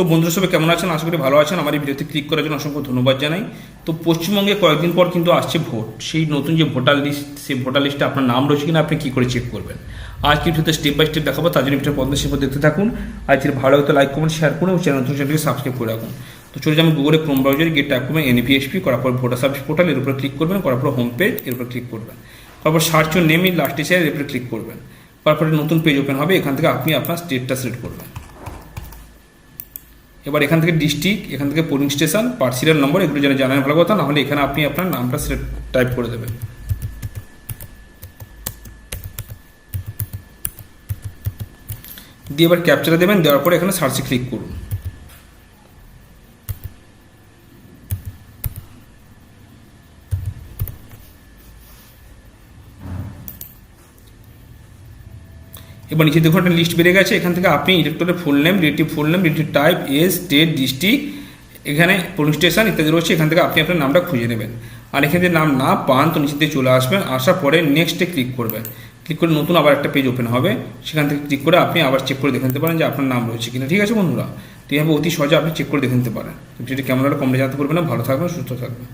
তো বন্ধুরা সবাই কেমন আছেন? আশা করি ভালো আছেন। আমার এই ভিডিওতে ক্লিক করার জন্য অসংখ্য ধন্যবাদ জানাই। তো পশ্চিমবঙ্গে কয়েকদিন পর কিন্তু আসছে ভোট। সেই নতুন যে ভোটার লিস্ট, সেই ভোটার লিস্টে আপনার নাম রয়েছে কিনা আপনি কী করে চেক করবেন, আজ কিন্তু স্টেপ বাই স্টেপ দেখাবো। তার জন্য ভিডিও পর্যন্ত শেষ পর্যন্ত দেখতে থাকুন। আজকের ভালো হতো লাইক কমেন্ট শেয়ার করুন এবং চ্যানেলটিকে সাবস্ক্রাইব করে রাখুন। তো চলে যাবেন গুগলে ক্রোম ব্রাউজারে, গিয়ে ট্যাপ করবেন NPSP, করার পর ভোটার সার্ভিস পোর্টাল, এর উপরে ক্লিক করবেন, করার পর হোম পেজ, এর উপরে ক্লিক করবেন, তারপর সার্চ ইউর নেম ইন লাস্টে এর উপরে ক্লিক করবেন। তারপরে নতুন পেজ ওপেন হবে, এখান থেকে আপনি আপনার স্টেটটা সিলেক্ট করবেন। এবার এখান থেকে ডিস্ট্রিক্ট, এখান থেকে পোলিং স্টেশন, পার্সিয়াল নম্বর, এগুলো যেন জানার ভালো কথা, নাহলে এখানে আপনি আপনার নামটা সিলেক্ট টাইপ করে দেবেন। দিয়ে এবার ক্যাপচারে দেবেন, দেওয়ার পরে এখানে সার্চে ক্লিক করুন। এবার নিচে দেখুন একটা লিস্ট বেড়ে গেছে। এখান থেকে আপনি ইলেক্টরের full name, relative full name, relative type, age, state, district, এখানে পোলিং স্টেশন ইত্যাদি রয়েছে। এখান থেকে আপনি আপনার নামটা খুঁজে নেবেন। আর এখানে যদি নাম না পান তো নিচে দিয়ে চলে আসবেন, আসার পরে নেক্সটে ক্লিক করবেন। ক্লিক করে নতুন আবার একটা পেজ ওপেন হবে, সেখান থেকে ক্লিক করে আপনি আবার চেক করে দেখে নিতে পারেন যে আপনার নাম রয়েছে কিনা। ঠিক আছে বন্ধুরা, তো এইভাবে অতি সহজে আপনি চেক করে দেখে নিতে পারেন। ভিডিওটি কেমন হলে কমেন্টে জানাতে পারবেন না। ভালো থাকবেন, সুস্থ থাকবেন।